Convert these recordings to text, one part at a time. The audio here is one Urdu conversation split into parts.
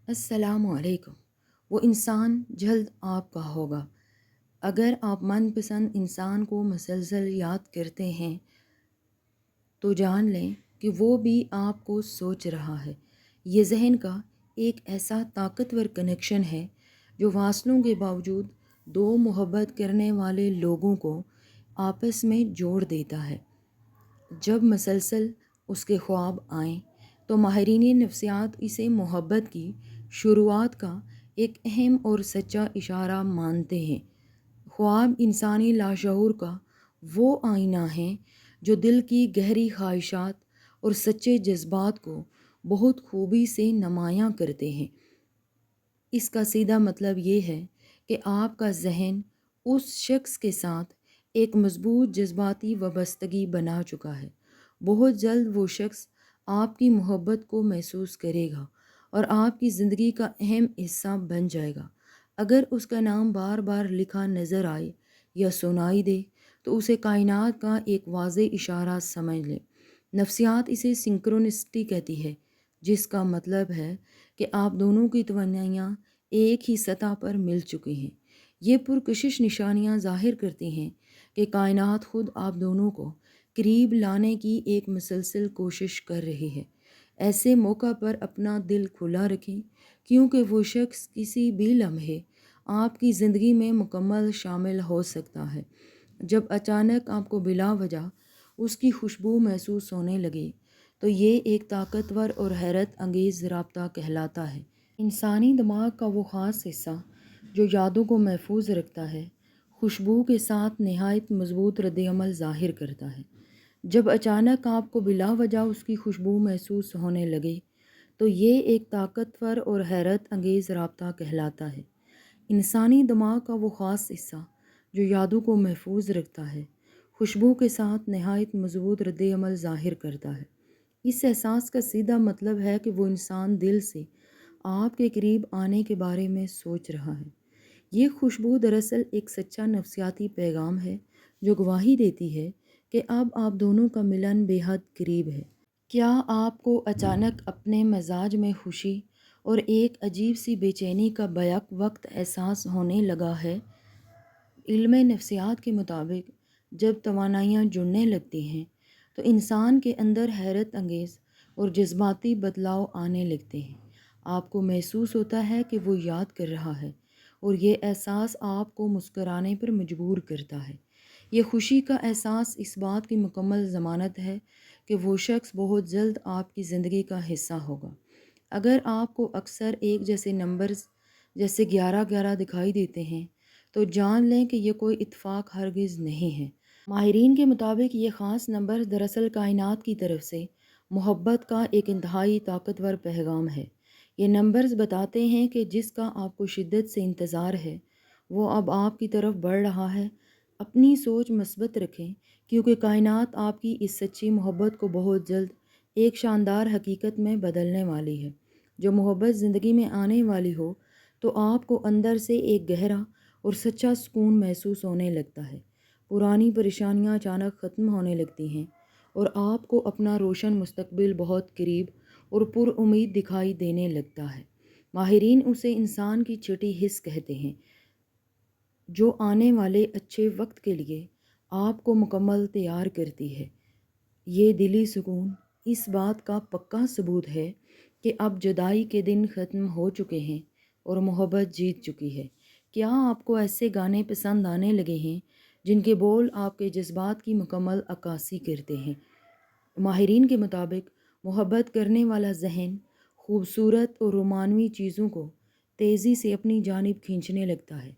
السلام علیکم۔ وہ انسان جلد آپ کا ہوگا۔ اگر آپ من پسند انسان کو مسلسل یاد کرتے ہیں تو جان لیں کہ وہ بھی آپ کو سوچ رہا ہے۔ یہ ذہن کا ایک ایسا طاقتور کنیکشن ہے جو فاصلوں کے باوجود دو محبت کرنے والے لوگوں کو آپس میں جوڑ دیتا ہے۔ جب مسلسل اس کے خواب آئیں تو ماہرین نفسیات اسے محبت کی شروعات کا ایک اہم اور سچا اشارہ مانتے ہیں۔ خواب انسانی لاشعور کا وہ آئینہ ہیں جو دل کی گہری خواہشات اور سچے جذبات کو بہت خوبی سے نمایاں کرتے ہیں۔ اس کا سیدھا مطلب یہ ہے کہ آپ کا ذہن اس شخص کے ساتھ ایک مضبوط جذباتی وابستگی بنا چکا ہے۔ بہت جلد وہ شخص آپ کی محبت کو محسوس کرے گا اور آپ کی زندگی کا اہم حصہ بن جائے گا۔ اگر اس کا نام بار بار لکھا نظر آئے یا سنائی دے تو اسے کائنات کا ایک واضح اشارہ سمجھ لیں۔ نفسیات اسے سنکرونسٹی کہتی ہے، جس کا مطلب ہے کہ آپ دونوں کی توانائیاں ایک ہی سطح پر مل چکی ہیں۔ یہ پرکشش نشانیاں ظاہر کرتی ہیں کہ کائنات خود آپ دونوں کو قریب لانے کی ایک مسلسل کوشش کر رہی ہے۔ ایسے موقع پر اپنا دل کھلا رکھیں، کیونکہ وہ شخص کسی بھی لمحے آپ کی زندگی میں مکمل شامل ہو سکتا ہے۔ جب اچانک آپ کو بلا وجہ اس کی خوشبو محسوس ہونے لگے تو یہ ایک طاقتور اور حیرت انگیز رابطہ کہلاتا ہے۔ انسانی دماغ کا وہ خاص حصہ جو یادوں کو محفوظ رکھتا ہے، خوشبو کے ساتھ نہایت مضبوط ردعمل ظاہر کرتا ہے۔ جب اچانک آپ کو بلا وجہ اس کی خوشبو محسوس ہونے لگے تو یہ ایک طاقتور اور حیرت انگیز رابطہ کہلاتا ہے۔ انسانی دماغ کا وہ خاص حصہ جو یادوں کو محفوظ رکھتا ہے، خوشبو کے ساتھ نہایت مضبوط ردعمل ظاہر کرتا ہے۔ اس احساس کا سیدھا مطلب ہے کہ وہ انسان دل سے آپ کے قریب آنے کے بارے میں سوچ رہا ہے۔ یہ خوشبو دراصل ایک سچا نفسیاتی پیغام ہے جو گواہی دیتی ہے کہ اب آپ دونوں کا ملن بے حد قریب ہے۔ کیا آپ کو اچانک اپنے مزاج میں خوشی اور ایک عجیب سی بے چینی کا بیک وقت احساس ہونے لگا ہے؟ علم نفسیات کے مطابق جب توانائیاں جڑنے لگتی ہیں تو انسان کے اندر حیرت انگیز اور جذباتی بدلاؤ آنے لگتے ہیں۔ آپ کو محسوس ہوتا ہے کہ وہ یاد کر رہا ہے اور یہ احساس آپ کو مسکرانے پر مجبور کرتا ہے۔ یہ خوشی کا احساس اس بات کی مکمل ضمانت ہے کہ وہ شخص بہت جلد آپ کی زندگی کا حصہ ہوگا۔ اگر آپ کو اکثر ایک جیسے نمبرز جیسے 11 دکھائی دیتے ہیں تو جان لیں کہ یہ کوئی اتفاق ہرگز نہیں ہے۔ ماہرین کے مطابق یہ خاص نمبر دراصل کائنات کی طرف سے محبت کا ایک انتہائی طاقتور پیغام ہے۔ یہ نمبرز بتاتے ہیں کہ جس کا آپ کو شدت سے انتظار ہے وہ اب آپ کی طرف بڑھ رہا ہے۔ اپنی سوچ مثبت رکھیں، کیونکہ کائنات آپ کی اس سچی محبت کو بہت جلد ایک شاندار حقیقت میں بدلنے والی ہے۔ جو محبت زندگی میں آنے والی ہو تو آپ کو اندر سے ایک گہرا اور سچا سکون محسوس ہونے لگتا ہے۔ پرانی پریشانیاں اچانک ختم ہونے لگتی ہیں اور آپ کو اپنا روشن مستقبل بہت قریب اور پر امید دکھائی دینے لگتا ہے۔ ماہرین اسے انسان کی چھٹی حس کہتے ہیں، جو آنے والے اچھے وقت کے لیے آپ کو مکمل تیار کرتی ہے۔ یہ دلی سکون اس بات کا پکا ثبوت ہے کہ اب جدائی کے دن ختم ہو چکے ہیں اور محبت جیت چکی ہے۔ کیا آپ کو ایسے گانے پسند آنے لگے ہیں جن کے بول آپ کے جذبات کی مکمل عکاسی کرتے ہیں؟ ماہرین کے مطابق محبت کرنے والا ذہن خوبصورت اور رومانوی چیزوں کو تیزی سے اپنی جانب کھینچنے لگتا ہے۔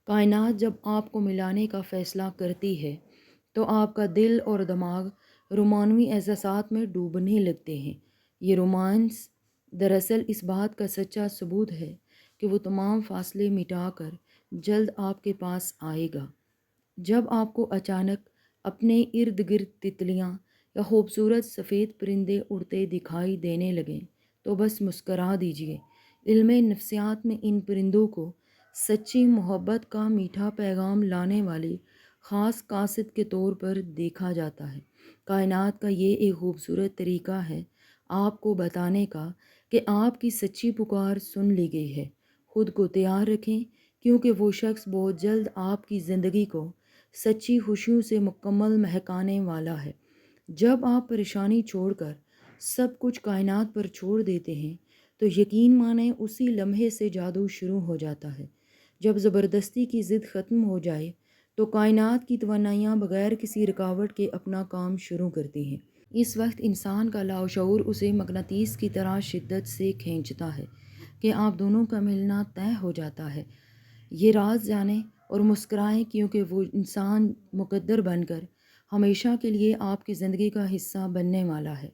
کائنات جب آپ کو ملانے کا فیصلہ کرتی ہے تو آپ کا دل اور دماغ رومانوی احساسات میں ڈوبنے لگتے ہیں۔ یہ رومانس دراصل اس بات کا سچا ثبوت ہے کہ وہ تمام فاصلے مٹا کر جلد آپ کے پاس آئے گا۔ جب آپ کو اچانک اپنے ارد گرد تتلیاں یا خوبصورت سفید پرندے اڑتے دکھائی دینے لگیں تو بس مسکرا دیجیے۔ علم نفسیات میں ان پرندوں کو سچی محبت کا میٹھا پیغام لانے والے خاص قاصد کے طور پر دیکھا جاتا ہے۔ کائنات کا یہ ایک خوبصورت طریقہ ہے آپ کو بتانے کا کہ آپ کی سچی پکار سن لی گئی ہے۔ خود کو تیار رکھیں کیونکہ وہ شخص بہت جلد آپ کی زندگی کو سچی خوشیوں سے مکمل مہکانے والا ہے۔ جب آپ پریشانی چھوڑ کر سب کچھ کائنات پر چھوڑ دیتے ہیں تو یقین مانیں اسی لمحے سے جادو شروع ہو جاتا ہے۔ جب زبردستی کی ضد ختم ہو جائے تو کائنات کی توانائیاں بغیر کسی رکاوٹ کے اپنا کام شروع کرتی ہیں۔ اس وقت انسان کا لاشعور اسے مقناطیس کی طرح شدت سے کھینچتا ہے کہ آپ دونوں کا ملنا طے ہو جاتا ہے۔ یہ راز جانیں اور مسکرائیں کیونکہ وہ انسان مقدر بن کر ہمیشہ کے لیے آپ کی زندگی کا حصہ بننے والا ہے۔